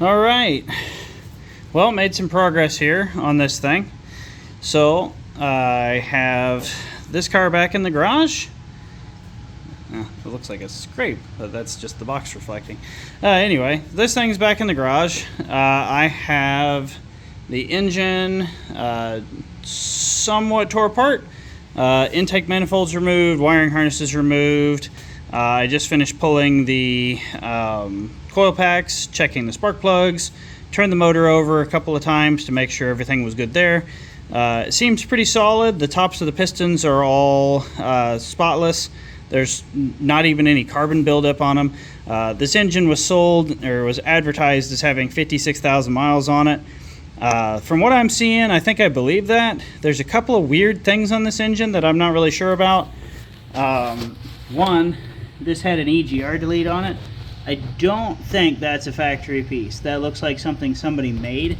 All right, well, made some progress here on this thing. So I have this car back in the garage. It looks like a scrape, but that's just the box reflecting. Anyway, this thing's back in the garage. I have the engine somewhat tore apart. Intake manifolds removed, wiring harnesses removed. I just finished pulling the coil packs, checking the spark plugs, turned the motor over a couple of times to make sure everything was good there. It seems pretty solid. The tops of the pistons are all spotless. There's not even any carbon buildup on them. This engine was sold, or was advertised as having 56,000 miles on it. From what I'm seeing, I think I believe that. There's a couple of weird things on this engine that I'm not really sure about. One, this had an EGR delete on it. I don't think that's a factory piece. That looks like something somebody made.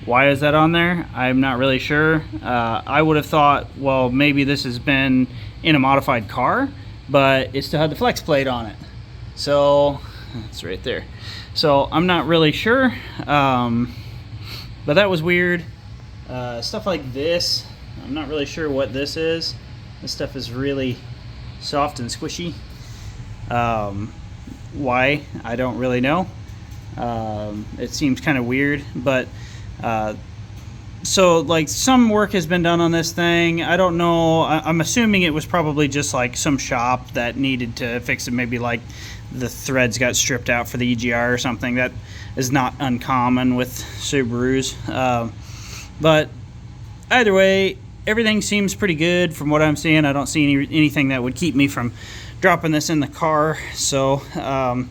Why is that on there? I'm not really sure. I would have thought, well, maybe this has been in a modified car, but it still had the flex plate on it. So, it's right there. So, I'm not really sure. But that was weird. Stuff like this, I'm not really sure what this is. This stuff is really soft and squishy. Why? I don't really know. It seems kind of weird, but so like some work has been done on this thing. I don't know. I'm assuming it was probably just like some shop that needed to fix it. Maybe like the threads got stripped out for the EGR or something. That is not uncommon with Subarus. But either way, everything seems pretty good from what I'm seeing. I don't see anything that would keep me from dropping this in the car. So I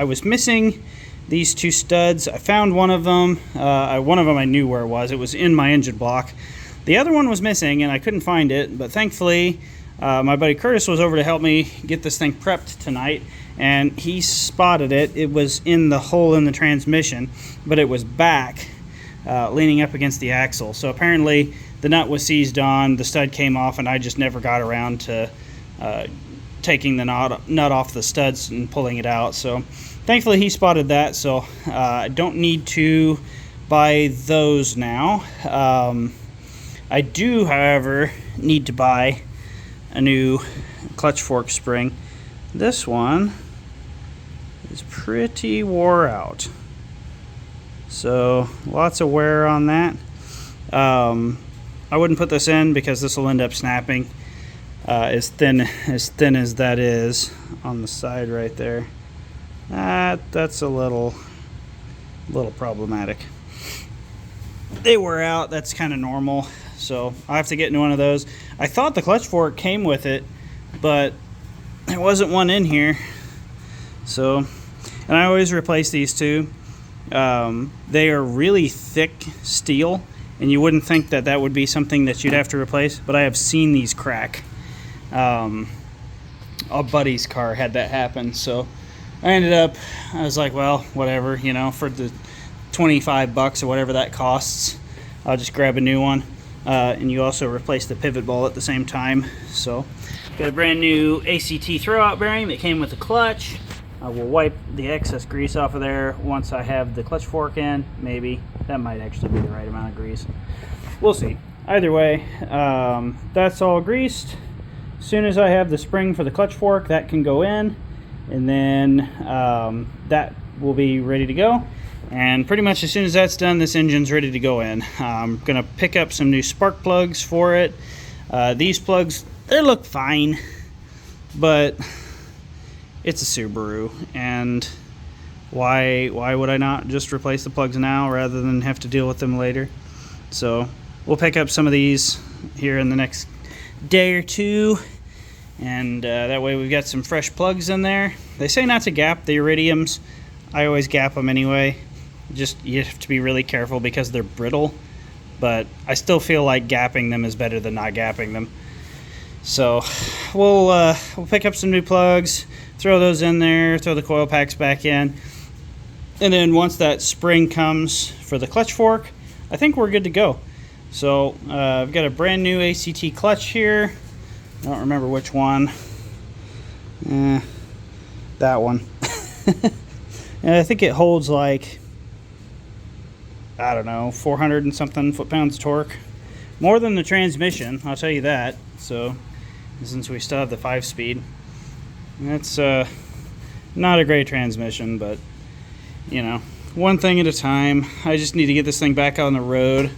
was missing these two studs. I found one of them. One of them I knew where it was. It was in my engine block. The other one was missing and I couldn't find it, but thankfully my buddy Curtis was over to help me get this thing prepped tonight, and he spotted it. It was in the hole in the transmission, but it was back leaning up against the axle. So apparently the nut was seized on, the stud came off, and I just never got around to taking the nut off the studs and pulling it out. So thankfully he spotted that, so I don't need to buy those now. I do, however, need to buy a new clutch fork spring. This one is pretty wore out, so lots of wear on that. I wouldn't put this in because this will end up snapping. As thin as that is on the side right there, that's a little problematic. They wear out. That's kind of normal, so I have to get into one of those. I thought the clutch fork came with it, but there wasn't one in here. So, and I always replace these two. They are really thick steel, and you wouldn't think that that would be something that you'd have to replace, but I have seen these crack. A buddy's car had that happen, so I was like, well, whatever, you know, for the 25 bucks or whatever that costs, I'll just grab a new one. And you also replace the pivot ball at the same time. So got a brand new ACT throwout bearing that came with the clutch. I will wipe the excess grease off of there once I have the clutch fork in. Maybe that might actually be the right amount of grease. We'll see. Either way, that's all greased. As soon as I have the spring for the clutch fork, that can go in, and then that will be ready to go. And pretty much as soon as that's done, this engine's ready to go in. I'm gonna pick up some new spark plugs for it. These plugs, they look fine, but it's a Subaru, and why would I not just replace the plugs now rather than have to deal with them later? So we'll pick up some of these here in the next day or two, and that way we've got some fresh plugs in there. They say not to gap the iridiums. I always gap them anyway. Just you have to be really careful because they're brittle, but I still feel like gapping them is better than not gapping them. So we'll pick up some new plugs, throw those in there, throw the coil packs back in, and then once that spring comes for the clutch fork, I think we're good to go. So I've got a brand new ACT clutch here. I don't remember which one. That one. And I think it holds like, I don't know, 400 and something foot-pounds of torque. More than the transmission, I'll tell you that. So, since we still have the 5-speed. That's not a great transmission, but, you know, one thing at a time. I just need to get this thing back on the road.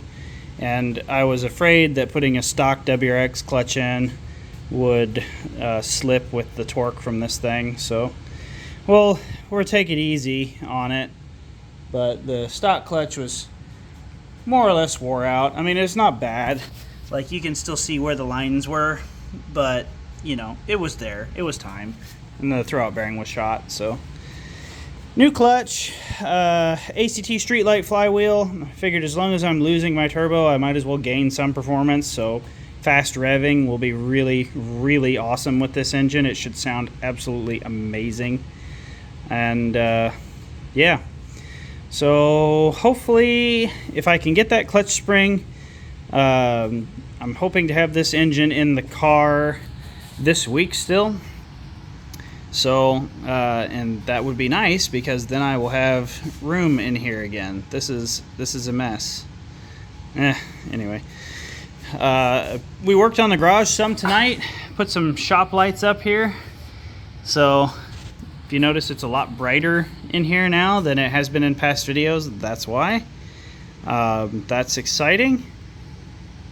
And I was afraid that putting a stock WRX clutch in would slip with the torque from this thing. So, well, we'll take it easy on it. But the stock clutch was more or less wore out. I mean, it's not bad. Like, you can still see where the lines were, but, you know, it was there. It was time. And the throwout bearing was shot, so. New clutch, ACT Streetlight flywheel. I figured as long as I'm losing my turbo, I might as well gain some performance, so fast revving will be really, really awesome with this engine. It should sound absolutely amazing. And, yeah. So hopefully, if I can get that clutch spring, I'm hoping to have this engine in the car this week still. So, and that would be nice because then I will have room in here again. This is a mess. Anyway, we worked on the garage some tonight. Put some shop lights up here. So, if you notice, it's a lot brighter in here now than it has been in past videos. That's why. That's exciting.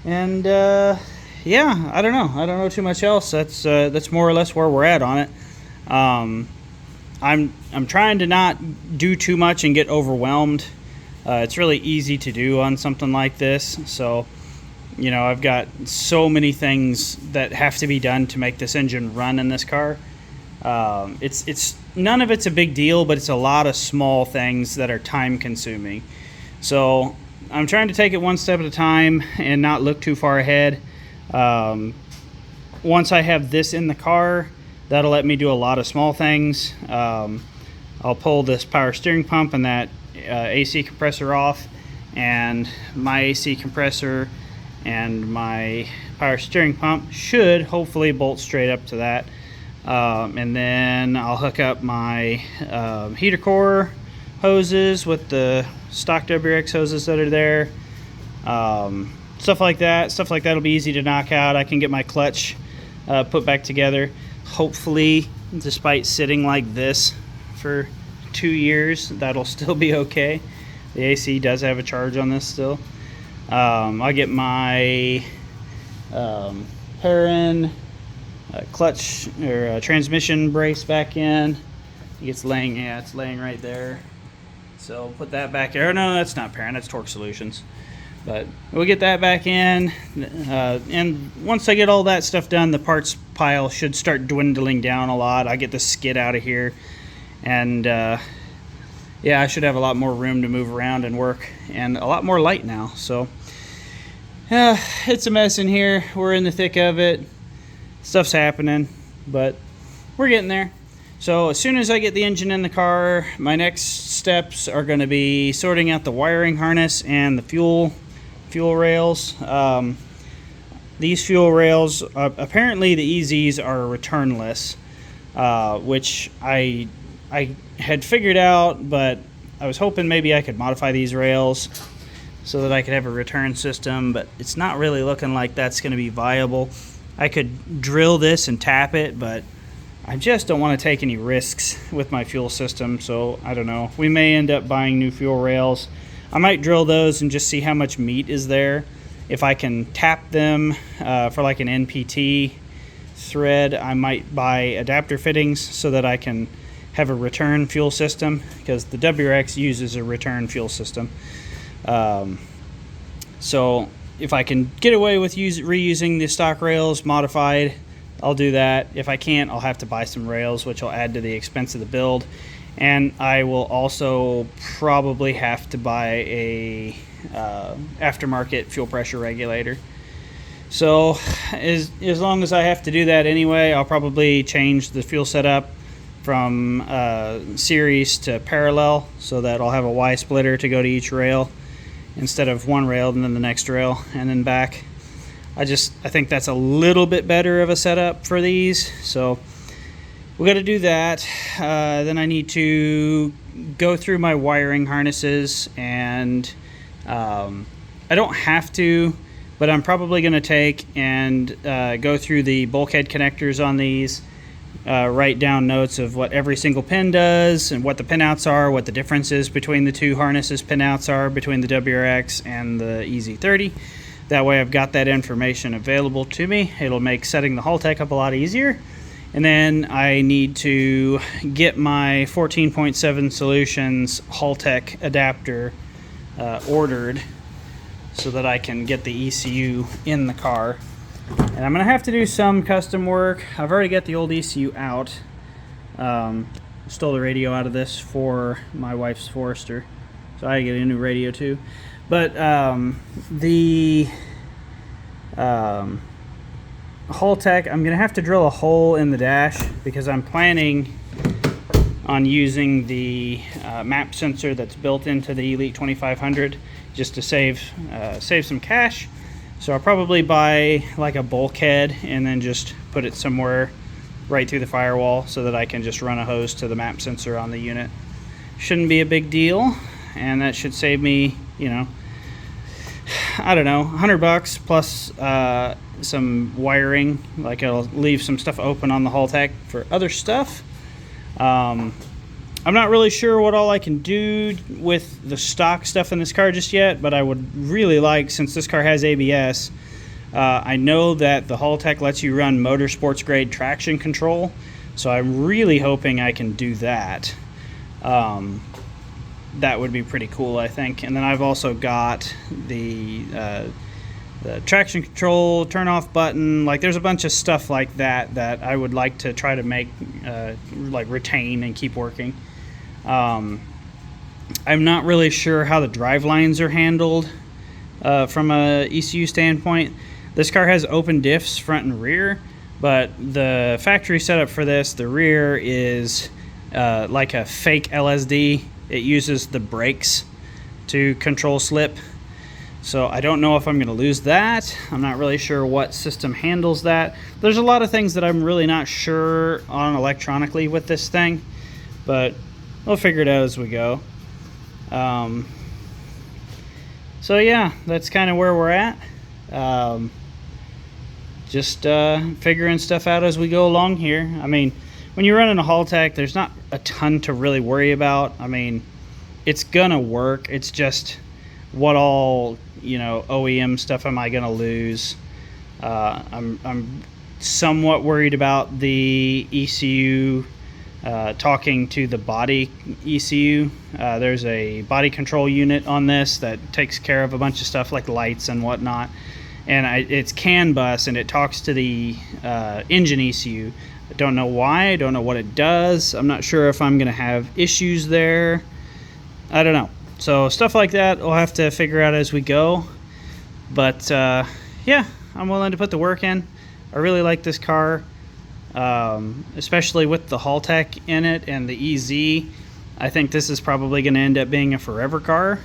And yeah, I don't know too much else. That's more or less where we're at on it. I'm trying to not do too much and get overwhelmed. It's really easy to do on something like this. So, you know, I've got so many things that have to be done to make this engine run in this car. It's none of it's a big deal, but it's a lot of small things that are time consuming. So I'm trying to take it one step at a time and not look too far ahead. Once I have this in the car, that'll let me do a lot of small things. I'll pull this power steering pump and that AC compressor off, and my AC compressor and my power steering pump should hopefully bolt straight up to that. And then I'll hook up my heater core hoses with the stock WRX hoses that are there. Stuff like that will be easy to knock out. I can get my clutch put back together. Hopefully, despite sitting like this for 2 years, that'll still be okay. The AC does have a charge on this still. I'll get my pair-in clutch or transmission brace back in. It's laying, yeah, it's laying right there. So put that back there. No, that's not pair-in, that's Torque Solutions. But we'll get that back in, and once I get all that stuff done, the parts pile should start dwindling down a lot. I get the skid out of here, and yeah, I should have a lot more room to move around and work, and a lot more light now. So yeah, it's a mess in here. We're in the thick of it. Stuff's happening, but we're getting there. So as soon as I get the engine in the car, my next steps are going to be sorting out the wiring harness and the fuel rails. These fuel rails, apparently the EZs are returnless, which I had figured out, but I was hoping maybe I could modify these rails so that I could have a return system, but it's not really looking like that's going to be viable. I could drill this and tap it, but I just don't want to take any risks with my fuel system, so I don't know. We may end up buying new fuel rails. I might drill those and just see how much meat is there. If I can tap them for like an NPT thread, I might buy adapter fittings so that I can have a return fuel system, because the WRX uses a return fuel system. So if I can get away with reusing the stock rails modified, I'll do that. If I can't, I'll have to buy some rails, which will add to the expense of the build. And I will also probably have to buy a aftermarket fuel pressure regulator. So as long as I have to do that anyway, I'll probably change the fuel setup from series to parallel, so that I'll have a Y splitter to go to each rail instead of one rail and then the next rail and then back. I think that's a little bit better of a setup for these. So we got to do that. Then I need to go through my wiring harnesses, and I don't have to, but I'm probably going to take and go through the bulkhead connectors on these, write down notes of what every single pin does and what the pinouts are, what the differences between the two harnesses pinouts are between the WRX and the EZ30. That way I've got that information available to me. It'll make setting the Haltech up a lot easier. And then I need to get my 14.7 Solutions Haltech adapter ordered so that I can get the ECU in the car. And I'm going to have to do some custom work. I've already got the old ECU out. Stole the radio out of this for my wife's Forester, so I get a new radio too. But the Haltech, I'm going to have to drill a hole in the dash because I'm planning on using the map sensor that's built into the Elite 2500 just to save some cash. So I'll probably buy like a bulkhead and then just put it somewhere right through the firewall so that I can just run a hose to the map sensor on the unit. Shouldn't be a big deal, and that should save me, you know, I don't know, $100 plus some wiring. Like, I'll leave some stuff open on the Haltech for other stuff. I'm not really sure what all I can do with the stock stuff in this car just yet, but I would really like, since this car has ABS, I know that the Haltech lets you run motorsports grade traction control, so I'm really hoping I can do that. That would be pretty cool, I think. And then I've also got the traction control turn off button. Like, there's a bunch of stuff like that that I would like to try to make like retain and keep working. I'm not really sure how the drive lines are handled from a ECU standpoint. This car has open diffs front and rear, but the factory setup for this, the rear is like a fake LSD. It uses the brakes to control slip. So I don't know if I'm going to lose that. I'm not really sure what system handles that. There's a lot of things that I'm really not sure on electronically with this thing, but we'll figure it out as we go. So yeah, that's kind of where we're at. Just figuring stuff out as we go along here. I mean, when you're running a Haltech, there's not a ton to really worry about. I mean, it's gonna work. It's just what all, you know, OEM stuff am I gonna lose? I'm somewhat worried about the ECU talking to the body ECU. There's a body control unit on this that takes care of a bunch of stuff like lights and whatnot, and it's CAN bus, and it talks to the engine ECU. I don't know why, I don't know what it does. I'm not sure if I'm gonna have issues there. I don't know. So stuff like that we'll have to figure out as we go. But yeah, I'm willing to put the work in. I really like this car, especially with the Haltech in it and the EZ. I think this is probably going to end up being a forever car,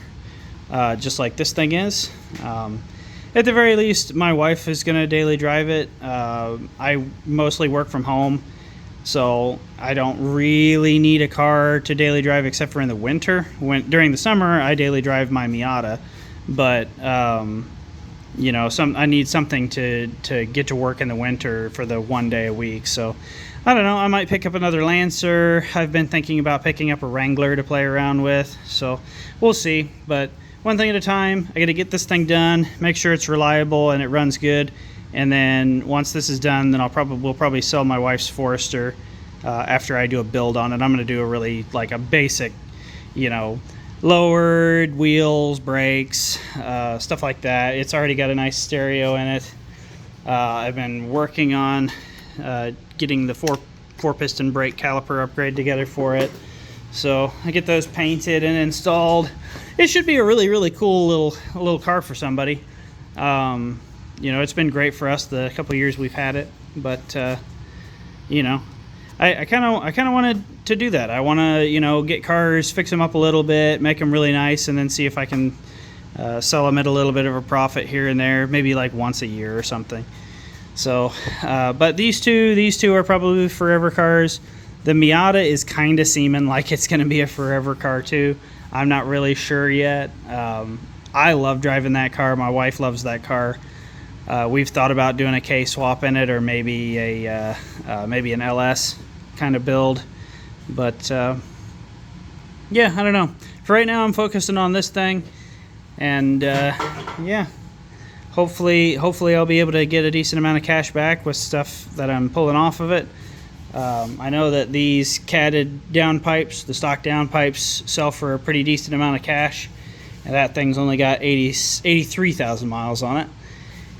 just like this thing is. At the very least, my wife is going to daily drive it. I mostly work from home, so I don't really need a car to daily drive except for in the winter. During the summer, I daily drive my Miata, but you know, I need something to get to work in the winter for the 1 day a week. So I don't know, I might pick up another Lancer. I've been thinking about picking up a Wrangler to play around with, so we'll see. But one thing at a time. I got to get this thing done, make sure it's reliable and it runs good, and then once this is done, then we'll probably sell my wife's Forester after I do a build on it. I'm going to do a really, like, a basic, you know, lowered wheels, brakes, stuff like that. It's already got a nice stereo in it. I've been working on getting the four piston brake caliper upgrade together for it, so I get those painted and installed. It should be a really, really cool little car for somebody. You know, it's been great for us the couple years we've had it, but you know, I kind of wanted to do that. I want to, you know, get cars, fix them up a little bit, make them really nice, and then see if I can sell them at a little bit of a profit here and there, maybe like once a year or something. So, but these two are probably forever cars. The Miata is kind of seeming like it's going to be a forever car too. I'm not really sure yet. I love driving that car. My wife loves that car. We've thought about doing a K-swap in it, or maybe maybe an LS kind of build. But yeah, I don't know. For right now, I'm focusing on this thing, and yeah, hopefully I'll be able to get a decent amount of cash back with stuff that I'm pulling off of it. I know that these catted downpipes, the stock downpipes, sell for a pretty decent amount of cash, and that thing's only got 83,000 miles on it.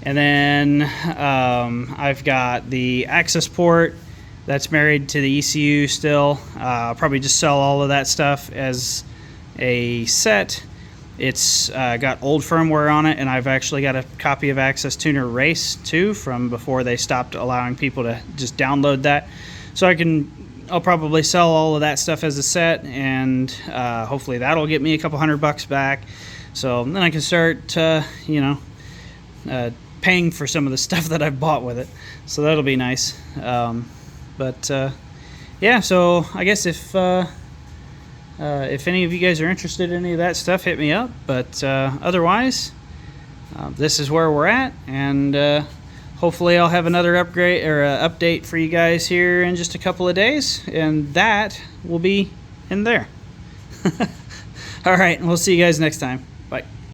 And then I've got the access port that's married to the ECU still. I'll probably just sell all of that stuff as a set. It's got old firmware on it, and I've actually got a copy of Access Tuner Race 2 from before they stopped allowing people to just download that. So I'll probably sell all of that stuff as a set, and hopefully that'll get me a couple $100 back. So then I can start, you know, paying for some of the stuff that I've bought with it. So that'll be nice. But yeah, so I guess if any of you guys are interested in any of that stuff, hit me up. But otherwise, this is where we're at, and hopefully I'll have another upgrade or update for you guys here in just a couple of days, and that will be in there. All right, we'll see you guys next time.